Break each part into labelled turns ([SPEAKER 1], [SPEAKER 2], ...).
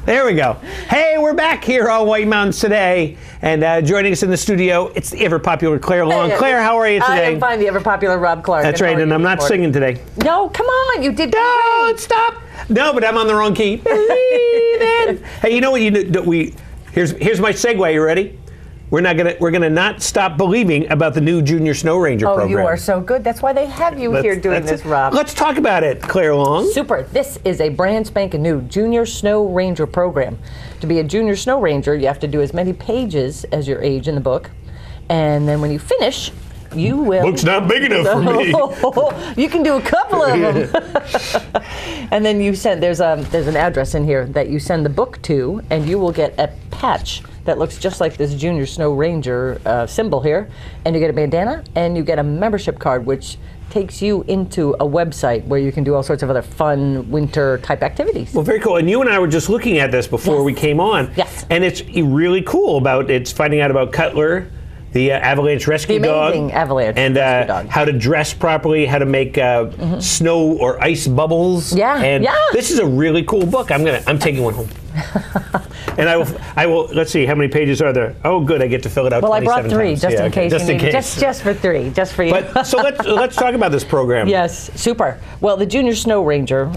[SPEAKER 1] There we go. Hey, we're back here on White Mountains today, and joining us in the studio, it's the ever-popular Clare Long. Claire, how are you today?
[SPEAKER 2] I am fine, the ever-popular Rob Clark.
[SPEAKER 1] That's right, and I'm not singing today.
[SPEAKER 2] No, come on, you did
[SPEAKER 1] Don't
[SPEAKER 2] great.
[SPEAKER 1] stop. No, but I'm on the wrong key. Believe it. Hey, you know what? Here's my segue. You ready? We're gonna not stop believing about the new Junior Snow Ranger program.
[SPEAKER 2] Oh, you are so good. That's why they have you here doing this, Rob.
[SPEAKER 1] Let's talk about it, Clare Long.
[SPEAKER 2] Super. This is a brand spanking new Junior Snow Ranger program. To be a Junior Snow Ranger, you have to do as many pages as your age in the book, and then when you finish, you will.
[SPEAKER 1] Book's not big enough for me.
[SPEAKER 2] You can do a couple of them. And then you send. There's an address in here that you send the book to, and you will get a patch that looks just like this Junior Snow Ranger symbol here, and you get a bandana, and you get a membership card, which takes you into a website where you can do all sorts of other fun winter type activities.
[SPEAKER 1] Well, very cool. And you and I were just looking at this before we came on.
[SPEAKER 2] Yes.
[SPEAKER 1] And it's really cool it's finding out about Cutler, the avalanche rescue dog.
[SPEAKER 2] The amazing avalanche
[SPEAKER 1] and
[SPEAKER 2] rescue dog.
[SPEAKER 1] How to dress properly, how to make snow or ice bubbles.
[SPEAKER 2] Yeah.
[SPEAKER 1] And this is a really cool book. I'm taking one home. And I will. Let's see, how many pages are there? Oh, good, I get to fill it out.
[SPEAKER 2] Well, I brought
[SPEAKER 1] 27
[SPEAKER 2] three
[SPEAKER 1] times.
[SPEAKER 2] just in case.
[SPEAKER 1] Just in case.
[SPEAKER 2] Just for three, just for you.
[SPEAKER 1] But so let's talk about this program.
[SPEAKER 2] Yes, super. Well, the Junior Snow Ranger,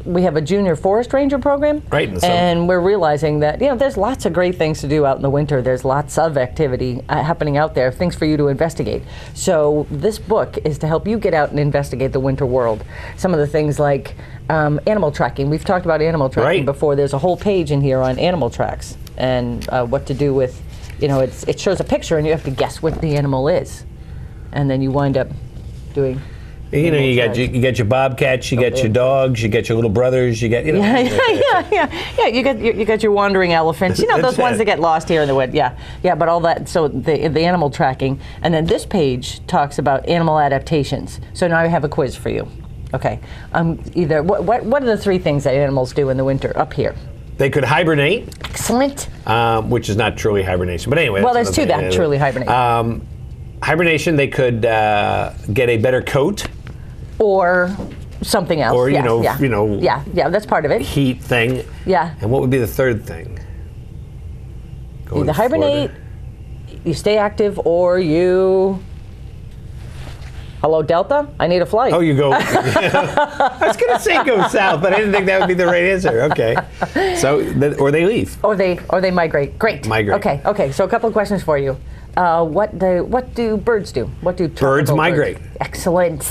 [SPEAKER 2] we have a Junior Forest Ranger program,
[SPEAKER 1] right? In the summer.
[SPEAKER 2] And we're realizing that there's lots of great things to do out in the winter. There's lots of activity happening out there, things for you to investigate. So this book is to help you get out and investigate the winter world. Some of the things like animal tracking. We've talked about animal tracking before. There's a whole page in here on animal tracks and what to do with, it shows a picture and you have to guess what the animal is, and then you wind up doing.
[SPEAKER 1] You got your bobcats, you got your dogs, you got your little brothers, you got
[SPEAKER 2] Yeah. You got your wandering elephants. Those ones that get lost here in the wood. Yeah. But all that. So the animal tracking, and then this page talks about animal adaptations. So now I have a quiz for you. Okay. What are the three things that animals do in the winter up here?
[SPEAKER 1] They could hibernate.
[SPEAKER 2] Excellent.
[SPEAKER 1] Which is not truly hibernation, but anyway.
[SPEAKER 2] Well, there's two that truly hibernate.
[SPEAKER 1] Hibernation, they could get a better coat.
[SPEAKER 2] Or something else.
[SPEAKER 1] Or,
[SPEAKER 2] Yeah, that's part of it.
[SPEAKER 1] Heat thing.
[SPEAKER 2] Yeah.
[SPEAKER 1] And what would be the third thing?
[SPEAKER 2] Either hibernate, you stay active, or you... Hello, Delta? I need a flight.
[SPEAKER 1] Oh, you go. I was going to say go south, but I didn't think that would be the right answer. Okay. So, or they leave.
[SPEAKER 2] Or they migrate. Great.
[SPEAKER 1] Migrate.
[SPEAKER 2] Okay. So a couple of questions for you. What do birds do? What do
[SPEAKER 1] birds migrate?
[SPEAKER 2] Excellent.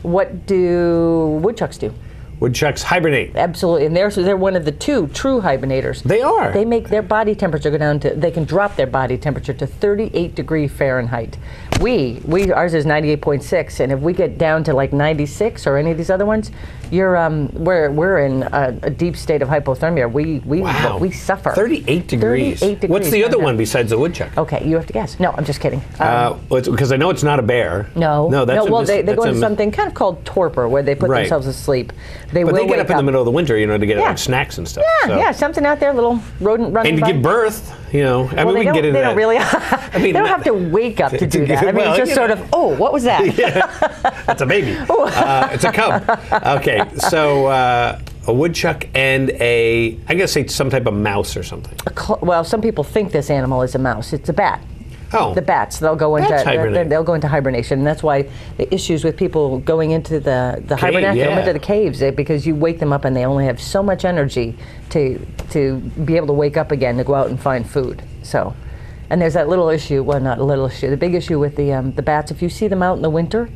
[SPEAKER 2] What do woodchucks do?
[SPEAKER 1] Woodchucks hibernate.
[SPEAKER 2] Absolutely, and they're one of the two true hibernators.
[SPEAKER 1] They are.
[SPEAKER 2] They make their body temperature go down to. They can drop their body temperature to 38 degrees Fahrenheit. Ours is 98.6, and if we get down to like 96 or any of these other ones, we're in a deep state of hypothermia. We suffer.
[SPEAKER 1] 38 degrees.
[SPEAKER 2] 38 degrees.
[SPEAKER 1] What's the other one besides the woodchuck?
[SPEAKER 2] Okay, you have to guess. No, I'm just kidding.
[SPEAKER 1] Because I know it's not a bear.
[SPEAKER 2] No.
[SPEAKER 1] That's
[SPEAKER 2] well, they go into something kind of called torpor, where they put themselves asleep.
[SPEAKER 1] But they get up in the middle of the winter, to get like snacks and stuff.
[SPEAKER 2] Yeah, something out there, little rodent running
[SPEAKER 1] and to
[SPEAKER 2] by.
[SPEAKER 1] give birth, we can get into that.
[SPEAKER 2] They don't really. They don't have to wake up to do that. It's just sort of, what was that?
[SPEAKER 1] That's a baby. It's a cub. Okay, so a woodchuck and I guess some type of mouse or something.
[SPEAKER 2] Well, some people think this animal is a mouse. It's a bat.
[SPEAKER 1] Oh.
[SPEAKER 2] The bats, they'll go into hibernation, and that's why the issues with people going into the hibernaculum, into the caves, because you wake them up and they only have so much energy to be able to wake up again to go out and find food. So, and there's that little issue. Well, not a little issue. The big issue with the bats. If you see them out in the winter,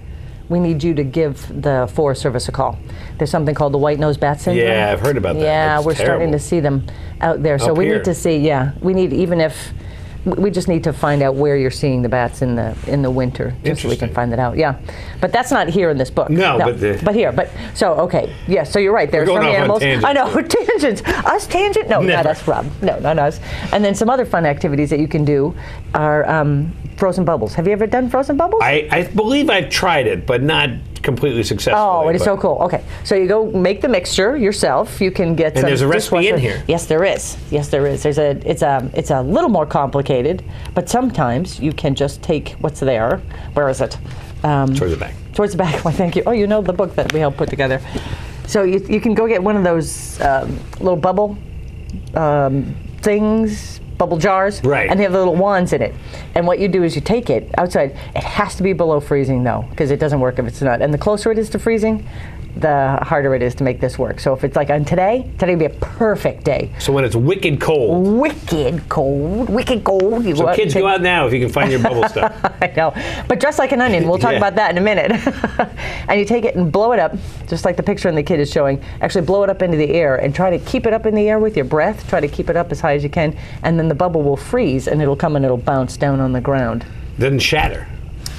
[SPEAKER 2] we need you to give the Forest Service a call. There's something called the white-nosed bat syndrome.
[SPEAKER 1] Yeah, I've heard about that.
[SPEAKER 2] Yeah, we're starting to see them out there. So we need to see. Yeah, we need we just need to find out where you're seeing the bats in the winter, just so we can find that out. Yeah, but that's not here in this book.
[SPEAKER 1] No.
[SPEAKER 2] But here. So okay, yeah. So you're right. There's some animals. I know tangents. Us tangent? No,
[SPEAKER 1] never.
[SPEAKER 2] Not us, Rob. No, not us. And then some other fun activities that you can do are frozen bubbles. Have you ever done frozen bubbles?
[SPEAKER 1] I believe I've tried it, but not completely successfully.
[SPEAKER 2] Oh, it is so cool. Okay, so you go make the mixture yourself. You can get some.
[SPEAKER 1] And there's a recipe in here.
[SPEAKER 2] Yes, there is. It's a little more complicated, but sometimes you can just take what's there. Where is it?
[SPEAKER 1] Towards the back.
[SPEAKER 2] Towards the back. Well, thank you. Oh, you know the book that we helped put together. So you can go get one of those little bubble things, bubble jars,
[SPEAKER 1] right?
[SPEAKER 2] And they have the little wands in it. And what you do is you take it outside. It has to be below freezing though, because it doesn't work if it's not. And the closer it is to freezing, the harder it is to make this work. So if it's like on today would be a perfect day.
[SPEAKER 1] So when it's wicked cold.
[SPEAKER 2] Wicked cold.
[SPEAKER 1] So kids, go out now if you can find your bubble stuff.
[SPEAKER 2] I know. But dress like an onion. We'll talk about that in a minute. And you take it and blow it up, just like the picture in the kid is showing. Actually blow it up into the air and try to keep it up in the air with your breath. Try to keep it up as high as you can. And then the bubble will freeze and it'll come and it'll bounce down on the ground.
[SPEAKER 1] Doesn't shatter.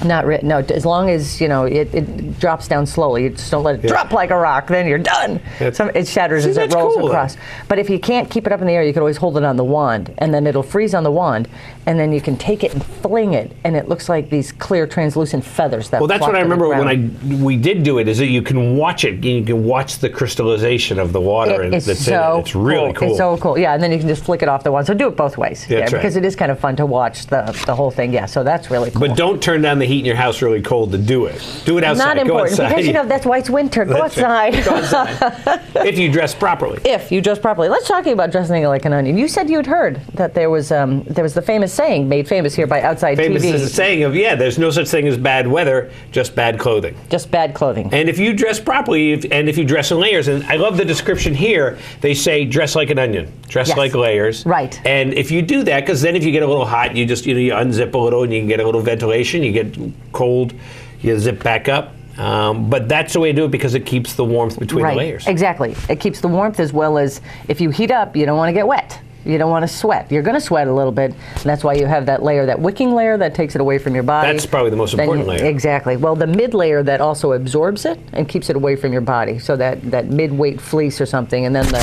[SPEAKER 2] No, as long as it drops down slowly. You just don't let it drop like a rock, then you're done. It shatters as it rolls across. But if you can't keep it up in the air, you can always hold it on the wand, and then it'll freeze on the wand, and then you can take it and fling it, and it looks like these clear, translucent feathers that.
[SPEAKER 1] Well, that's what I remember when we did do it. Is that you can watch it, you can watch the crystallization of the water,
[SPEAKER 2] it's
[SPEAKER 1] that's
[SPEAKER 2] so
[SPEAKER 1] in it. It's really cool.
[SPEAKER 2] It's so cool. Yeah, and then you can just flick it off the wand. So do it both ways.
[SPEAKER 1] That's right.
[SPEAKER 2] Because it is kind of fun to watch the whole thing. Yeah, so that's really cool.
[SPEAKER 1] But don't turn down the heat in your house really cold to do it. Do it outside.
[SPEAKER 2] Not important,
[SPEAKER 1] go outside.
[SPEAKER 2] because that's why it's winter. Go outside.
[SPEAKER 1] Right. Go outside. If you dress properly.
[SPEAKER 2] If you dress properly. Let's talk about dressing like an onion. You said you had heard that there was the famous saying made famous here by Outside TV.
[SPEAKER 1] Famous is the saying of, there's no such thing as bad weather, just bad clothing.
[SPEAKER 2] Just bad clothing.
[SPEAKER 1] And if you dress properly, and if you dress in layers, and I love the description here, they say dress like an onion, dress like layers.
[SPEAKER 2] Right.
[SPEAKER 1] And if you do that, because then if you get a little hot, you just, you unzip a little and you can get a little ventilation, you get cold, you zip back up. But that's the way to do it because it keeps the warmth between the layers.
[SPEAKER 2] Exactly. It keeps the warmth, as well as if you heat up, you don't want to get wet. You don't want to sweat. You're going to sweat a little bit, and that's why you have that layer, that wicking layer that takes it away from your body.
[SPEAKER 1] That's probably the most important layer.
[SPEAKER 2] Exactly. Well, the mid layer that also absorbs it and keeps it away from your body. So that mid-weight fleece or something, and then the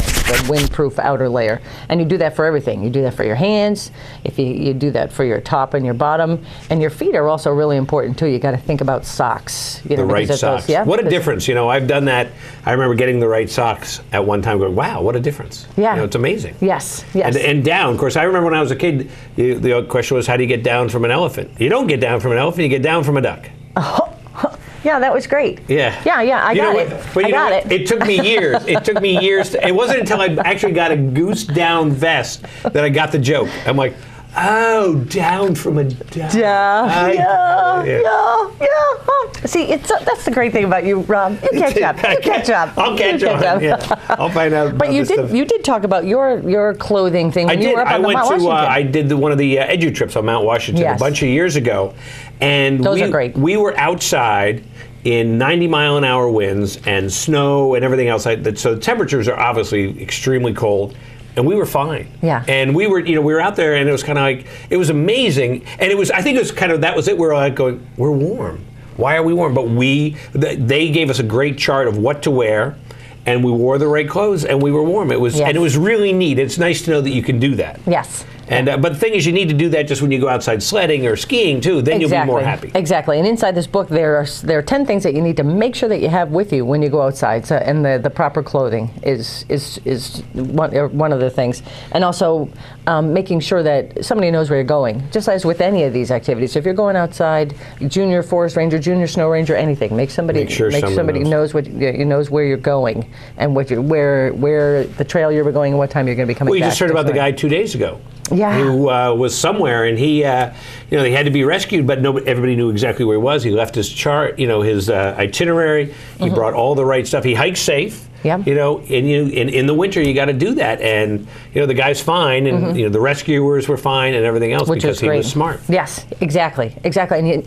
[SPEAKER 2] windproof outer layer. And you do that for everything. You do that for your hands. If you do that for your top and your bottom, and your feet are also really important too. You got to think about socks.
[SPEAKER 1] The right socks. What a difference. I've done that. I remember getting the right socks at one time, going, wow, what a difference.
[SPEAKER 2] Yeah.
[SPEAKER 1] It's amazing.
[SPEAKER 2] Yes.
[SPEAKER 1] And down, of course, I remember when I was a kid, the question was, how do you get down from an elephant? You don't get down from an elephant, you get down from a duck.
[SPEAKER 2] Oh, yeah, that was great.
[SPEAKER 1] Yeah.
[SPEAKER 2] I got it.
[SPEAKER 1] But I got it. It took me years. It wasn't until I actually got a goose down vest that I got the joke. I'm like, oh, down from a duck.
[SPEAKER 2] Yeah. See, that's the great thing about you, Rob. You catch up.
[SPEAKER 1] I'll catch up. Yeah. I'll find out.
[SPEAKER 2] But you did talk about your clothing thing when you were up on Mount Washington.
[SPEAKER 1] I did one of the edu trips on Mount Washington a bunch of years ago, and
[SPEAKER 2] those are great.
[SPEAKER 1] We were outside in 90-mile-an-hour winds and snow and everything else. So the temperatures are obviously extremely cold. And we were fine.
[SPEAKER 2] Yeah.
[SPEAKER 1] And we were out there, and it was kind of like, it was amazing. And I think it was kind of, that was it. We were like going, we're warm. Why are we warm? But they gave us a great chart of what to wear, and we wore the right clothes, and we were warm. And it was really neat. It's nice to know that you can do that.
[SPEAKER 2] Yes.
[SPEAKER 1] And but the thing is, you need to do that just when you go outside sledding or skiing too. Then you'll be more happy.
[SPEAKER 2] Exactly. And inside this book, there are 10 things that you need to make sure that you have with you when you go outside. So, and the proper clothing is one of the things. And also making sure that somebody knows where you're going. Just as with any of these activities, so if you're going outside, junior forest ranger, junior snow ranger, anything, make somebody knows where you're going and where the trail you were going and what time you're going to be coming back.
[SPEAKER 1] Well, you just heard about the guy 2 days ago.
[SPEAKER 2] Yeah.
[SPEAKER 1] Who was somewhere, and he, they had to be rescued, but everybody knew exactly where he was. He left his chart, his itinerary. He brought all the right stuff. He hiked safe.
[SPEAKER 2] Yeah.
[SPEAKER 1] In the winter, you got to do that, and the guy's fine, and the rescuers were fine, and everything else because he was smart.
[SPEAKER 2] Yes, exactly.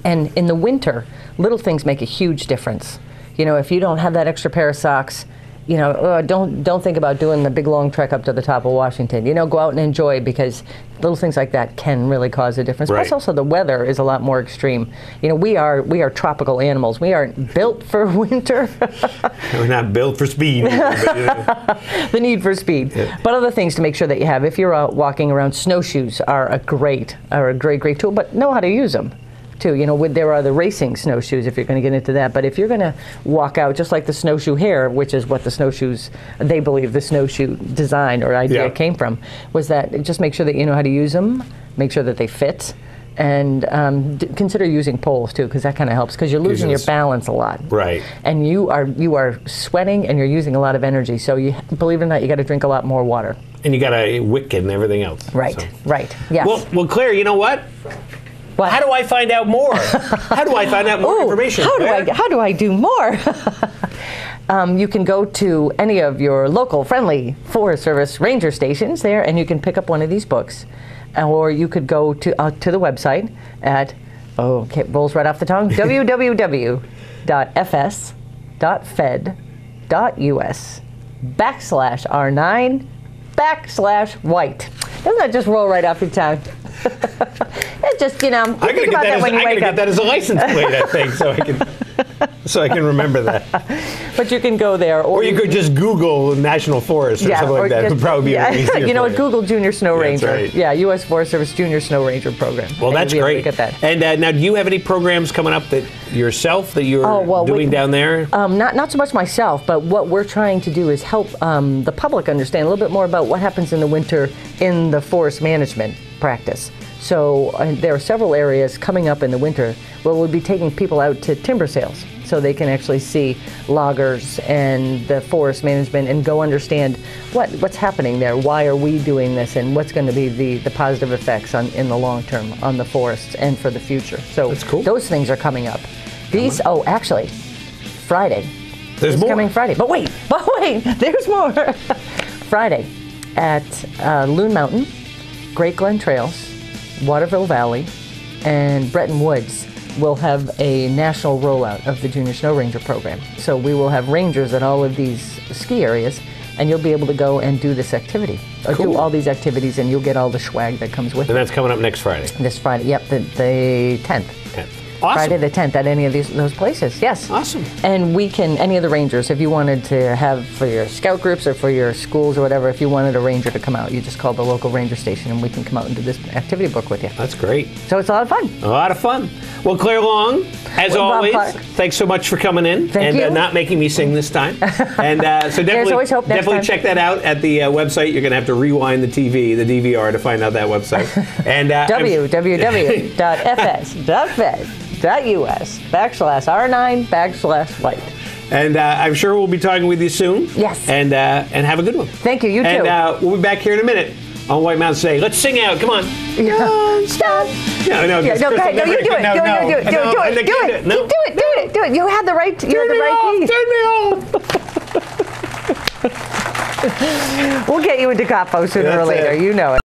[SPEAKER 2] And in the winter, little things make a huge difference. If you don't have that extra pair of socks. Don't think about doing the big long trek up to the top of Washington. Go out and enjoy, because little things like that can really cause a difference.
[SPEAKER 1] Right.
[SPEAKER 2] Plus, also the weather is a lot more extreme. We are tropical animals. We aren't built for winter.
[SPEAKER 1] We're not built for speed.
[SPEAKER 2] The need for speed. Yeah. But other things to make sure that you have. If you're out walking around, snowshoes are a great tool. But know how to use them. Too. There are the racing snowshoes, if you're going to get into that. But if you're going to walk out, just like the snowshoe hare, which is what the snowshoes, they believe the snowshoe design or idea came from, was that just make sure that you know how to use them, make sure that they fit, And consider using poles too, because that kind of helps, because you're losing your balance a lot.
[SPEAKER 1] Right.
[SPEAKER 2] And you are sweating and you're using a lot of energy. So you, believe it or not, you got to drink a lot more water.
[SPEAKER 1] And you got a wick and everything else.
[SPEAKER 2] Right.
[SPEAKER 1] So.
[SPEAKER 2] Right. Yes.
[SPEAKER 1] Well, Claire, you know what?
[SPEAKER 2] What?
[SPEAKER 1] How do I find out more? How do I find out more information?
[SPEAKER 2] How do I do more? You can go to any of your local friendly Forest Service ranger stations there, and you can pick up one of these books. Or you could go to the website at, it rolls right off the tongue, www.fs.fed.us/R9/white. Doesn't that just roll right off your tongue? It's just, you know,
[SPEAKER 1] I'm going to get that as a license plate, I think, so I can remember that.
[SPEAKER 2] But you can go there.
[SPEAKER 1] Or you could just Google National Forest or something like that. It would probably be easier.
[SPEAKER 2] You know what? Google Junior Snow Ranger.
[SPEAKER 1] That's right.
[SPEAKER 2] Yeah, U.S. Forest Service Junior Snow Ranger program.
[SPEAKER 1] Well, that's great.
[SPEAKER 2] Get that.
[SPEAKER 1] And now, do you have any programs coming up that you're doing down there?
[SPEAKER 2] Not so much myself, but what we're trying to do is help the public understand a little bit more about what happens in the winter in the forest management practice. So there are several areas coming up in the winter where we'll be taking people out to timber sales, so they can actually see loggers and the forest management and go understand what's happening there. Why are we doing this, and what's going to be the positive effects in the long term on the forests and for the future. So
[SPEAKER 1] that's cool.
[SPEAKER 2] Those things are coming up. These actually Friday.
[SPEAKER 1] There's more
[SPEAKER 2] coming Friday. But wait, there's more. Friday at Loon Mountain, Great Glen Trails, Waterville Valley, and Bretton Woods will have a national rollout of the Junior Snow Ranger program. So we will have rangers at all of these ski areas, and you'll be able to go and do this activity, or do all these activities, and you'll get all the swag that comes with it.
[SPEAKER 1] And that's coming up next Friday.
[SPEAKER 2] This Friday, yep, the 10th.
[SPEAKER 1] Awesome.
[SPEAKER 2] Friday the 10th at any of those places, yes.
[SPEAKER 1] Awesome.
[SPEAKER 2] And any of the rangers, if you wanted to have for your scout groups or for your schools or whatever, if you wanted a ranger to come out, you just call the local ranger station and we can come out and do this activity book with you.
[SPEAKER 1] That's great.
[SPEAKER 2] So it's a lot of fun.
[SPEAKER 1] A lot of fun. Well, Clare Long, as always, thanks so much for coming in and not making me sing this time. And so definitely check that out at the website. You're going to have to rewind the DVR to find out that website. And
[SPEAKER 2] www.fs.fed.us/R9/white.
[SPEAKER 1] And I'm sure we'll be talking with you soon.
[SPEAKER 2] Yes.
[SPEAKER 1] And have a good one.
[SPEAKER 2] Thank you. You too.
[SPEAKER 1] And we'll be back here in a minute on White Mountain Today. Let's sing out. Come on.
[SPEAKER 2] Don't stop.
[SPEAKER 1] No,
[SPEAKER 2] go ahead. No, you do it. Do it. You had the right. You had the right key.
[SPEAKER 1] Turn me off.
[SPEAKER 2] We'll get you into Capo sooner or later. You know it.